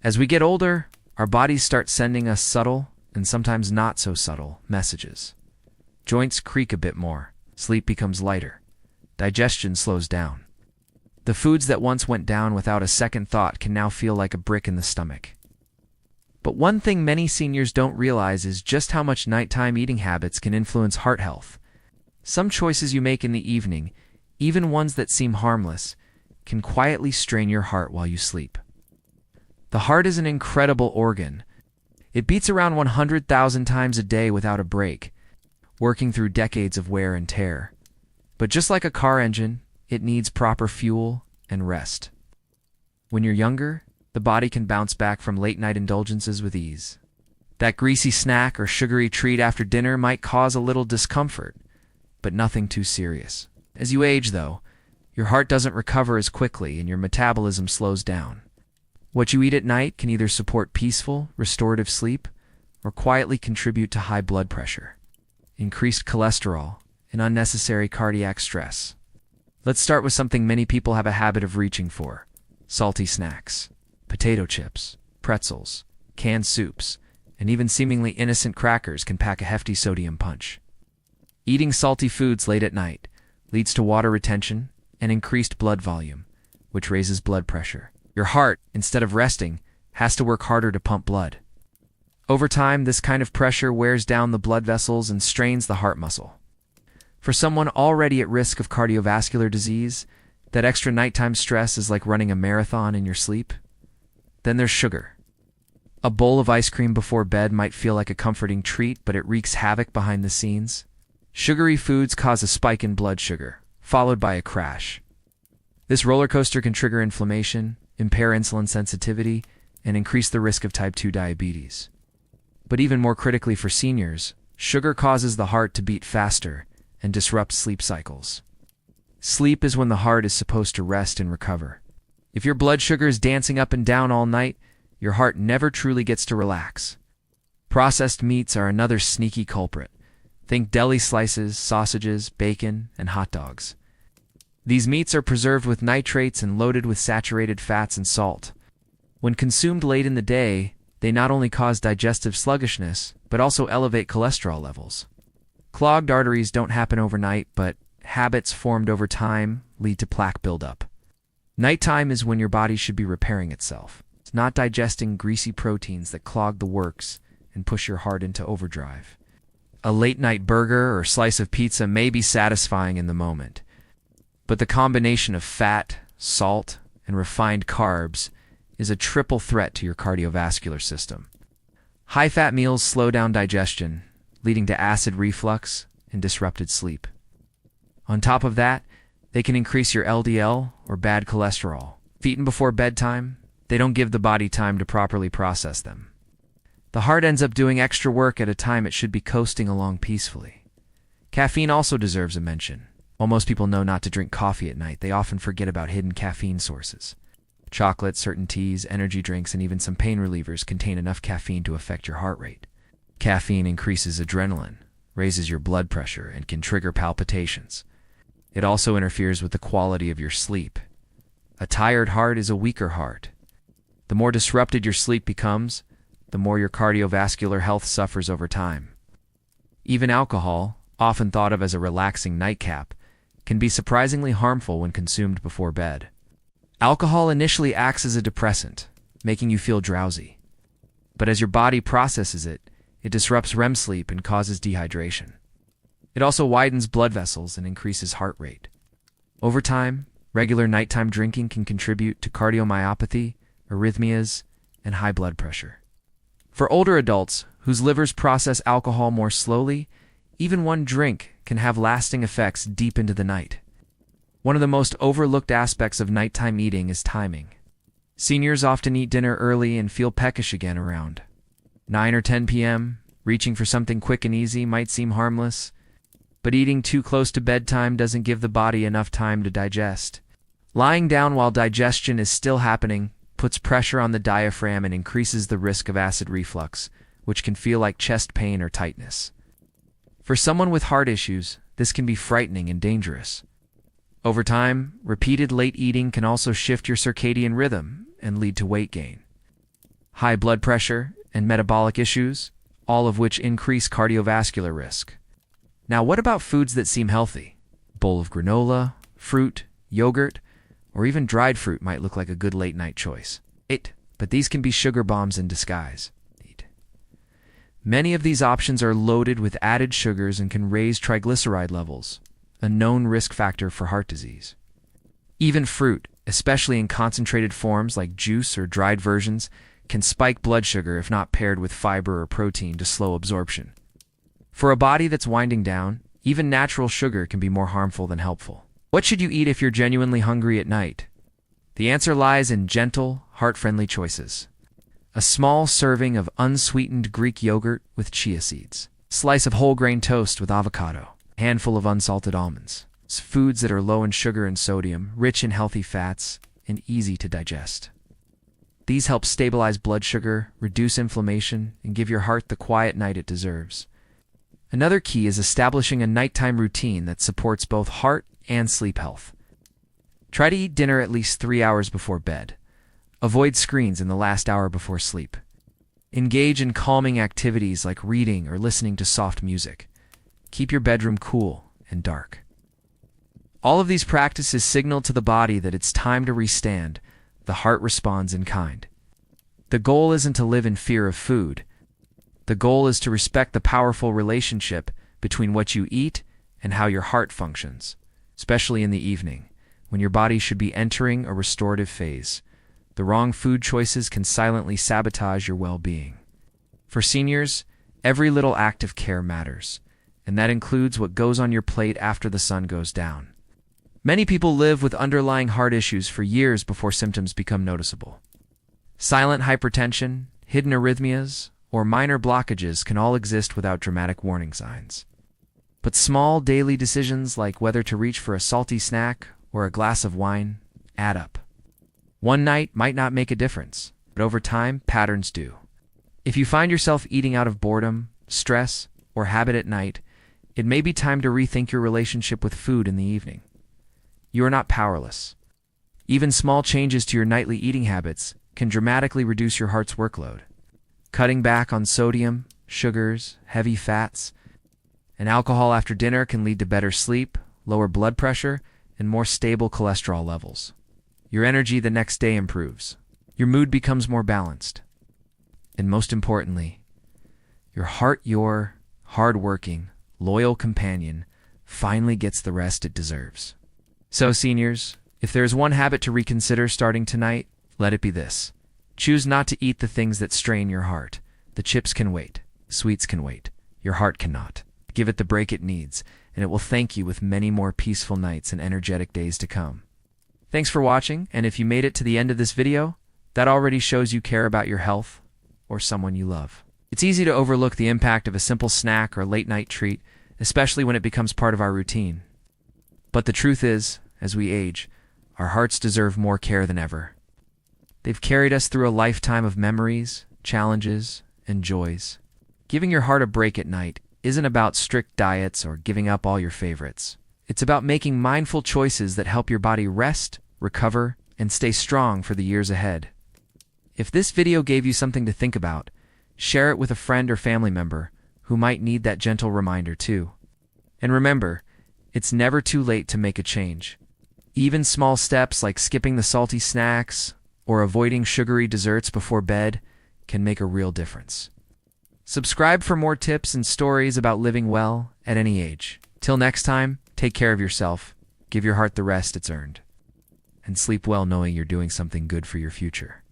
As we get older, our bodies start sending us subtle, and sometimes not so subtle, messages. Joints creak a bit more, sleep becomes lighter, digestion slows down. The foods that once went down without a second thought can now feel like a brick in the stomach. But one thing many seniors don't realize is just how much nighttime eating habits can influence heart health. Some choices you make in the evening, even ones that seem harmless, can quietly strain your heart while you sleep. The heart is an incredible organ. It beats around 100,000 times a day without a break, working through decades of wear and tear. But just like a car engine, it needs proper fuel and rest. When you're younger, the body can bounce back from late-night indulgences with ease. That greasy snack or sugary treat after dinner might cause a little discomfort, but nothing too serious. As you age, though, your heart doesn't recover as quickly and your metabolism slows down. What you eat at night can either support peaceful, restorative sleep or quietly contribute to high blood pressure, increased cholesterol, and unnecessary cardiac stress. Let's start with something many people have a habit of reaching for: salty snacks. Potato chips, pretzels, canned soups, and even seemingly innocent crackers can pack a hefty sodium punch. Eating salty foods late at night leads to water retention and increased blood volume, which raises blood pressure. Your heart, instead of resting, has to work harder to pump blood. Over time, this kind of pressure wears down the blood vessels and strains the heart muscle. For someone already at risk of cardiovascular disease, that extra nighttime stress is like running a marathon in your sleep. Then there's sugar. A bowl of ice cream before bed might feel like a comforting treat, but it wreaks havoc behind the scenes. Sugary foods cause a spike in blood sugar, followed by a crash. This roller coaster can trigger inflammation, impair insulin sensitivity, and increase the risk of type 2 diabetes. But even more critically for seniors, sugar causes the heart to beat faster and disrupts sleep cycles. Sleep is when the heart is supposed to rest and recover. If your blood sugar is dancing up and down all night, your heart never truly gets to relax. Processed meats are another sneaky culprit. Think deli slices, sausages, bacon, and hot dogs. These meats are preserved with nitrates and loaded with saturated fats and salt. When consumed late in the day, they not only cause digestive sluggishness, but also elevate cholesterol levels. Clogged arteries don't happen overnight, but habits formed over time lead to plaque buildup. Nighttime is when your body should be repairing itself. It's not digesting greasy proteins that clog the works and push your heart into overdrive. A late-night burger or slice of pizza may be satisfying in the moment, but the combination of fat, salt, and refined carbs is a triple threat to your cardiovascular system. High-fat meals slow down digestion, leading to acid reflux and disrupted sleep. On top of that, they can increase your LDL or bad cholesterol. If eaten before bedtime, they don't give the body time to properly process them. The heart ends up doing extra work at a time it should be coasting along peacefully. Caffeine also deserves a mention. While most people know not to drink coffee at night, they often forget about hidden caffeine sources. Chocolate, certain teas, energy drinks, and even some pain relievers contain enough caffeine to affect your heart rate. Caffeine increases adrenaline, raises your blood pressure, and can trigger palpitations. It also interferes with the quality of your sleep. A tired heart is a weaker heart. The more disrupted your sleep becomes, the more your cardiovascular health suffers over time. Even alcohol, often thought of as a relaxing nightcap, can be surprisingly harmful when consumed before bed. Alcohol initially acts as a depressant, making you feel drowsy. But as your body processes it, it disrupts REM sleep and causes dehydration. It also widens blood vessels and increases heart rate. Over time, regular nighttime drinking can contribute to cardiomyopathy, arrhythmias, and high blood pressure. For older adults whose livers process alcohol more slowly, even one drink can have lasting effects deep into the night. One of the most overlooked aspects of nighttime eating is timing. Seniors often eat dinner early and feel peckish again around 9 or 10 p.m. Reaching for something quick and easy might seem harmless, but eating too close to bedtime doesn't give the body enough time to digest. Lying down while digestion is still happening puts pressure on the diaphragm and increases the risk of acid reflux, which can feel like chest pain or tightness. For someone with heart issues, this can be frightening and dangerous. Over time, repeated late eating can also shift your circadian rhythm and lead to weight gain. high blood pressure, and metabolic issues, all of which increase cardiovascular risk. Now, what about foods that seem healthy? A bowl of granola, fruit, yogurt, or even dried fruit might look like a good late-night choice. But these can be sugar bombs in disguise. Many of these options are loaded with added sugars and can raise triglyceride levels, a known risk factor for heart disease. Even fruit, especially in concentrated forms like juice or dried versions, can spike blood sugar if not paired with fiber or protein to slow absorption. For a body that's winding down, even natural sugar can be more harmful than helpful. What should you eat if you're genuinely hungry at night? The answer lies in gentle, heart-friendly choices. A small serving of unsweetened Greek yogurt with chia seeds. Slice of whole grain toast with avocado. A handful of unsalted almonds. It's foods that are low in sugar and sodium, rich in healthy fats, and easy to digest. These help stabilize blood sugar, reduce inflammation, and give your heart the quiet night it deserves. Another key is establishing a nighttime routine that supports both heart and sleep health. Try to eat dinner at least 3 hours before bed. Avoid screens in the last hour before sleep. Engage in calming activities like reading or listening to soft music. Keep your bedroom cool and dark. All of these practices signal to the body that it's time to restand. The heart responds in kind. The goal isn't to live in fear of food. The goal is to respect the powerful relationship between what you eat and how your heart functions, especially in the evening, when your body should be entering a restorative phase. The wrong food choices can silently sabotage your well-being. For seniors, every little act of care matters, and that includes what goes on your plate after the sun goes down. Many people live with underlying heart issues for years before symptoms become noticeable. Silent hypertension, hidden arrhythmias, or minor blockages can all exist without dramatic warning signs. But small daily decisions like whether to reach for a salty snack or a glass of wine add up. One night might not make a difference, but over time, patterns do. If you find yourself eating out of boredom, stress, or habit at night, it may be time to rethink your relationship with food in the evening. You are not powerless. Even small changes to your nightly eating habits can dramatically reduce your heart's workload. Cutting back on sodium, sugars, heavy fats, and alcohol after dinner can lead to better sleep, lower blood pressure, and more stable cholesterol levels. Your energy the next day improves. Your mood becomes more balanced. And most importantly, your hard-working, loyal companion finally gets the rest it deserves. So, seniors, if there's one habit to reconsider starting tonight, let it be this. Choose not to eat the things that strain your heart. The chips can wait. Sweets can wait. Your heart cannot. Give it the break it needs, and it will thank you with many more peaceful nights and energetic days to come. Thanks for watching, and if you made it to the end of this video, that already shows you care about your health or someone you love. It's easy to overlook the impact of a simple snack or late-night treat, especially when it becomes part of our routine. But the truth is, as we age, our hearts deserve more care than ever. They've carried us through a lifetime of memories, challenges, and joys. Giving your heart a break at night isn't about strict diets or giving up all your favorites. It's about making mindful choices that help your body rest, recover, and stay strong for the years ahead. If this video gave you something to think about, share it with a friend or family member who might need that gentle reminder too. And remember, it's never too late to make a change. Even small steps like skipping the salty snacks or avoiding sugary desserts before bed can make a real difference. Subscribe for more tips and stories about living well at any age. Till next time, take care of yourself, give your heart the rest it's earned, and sleep well knowing you're doing something good for your future.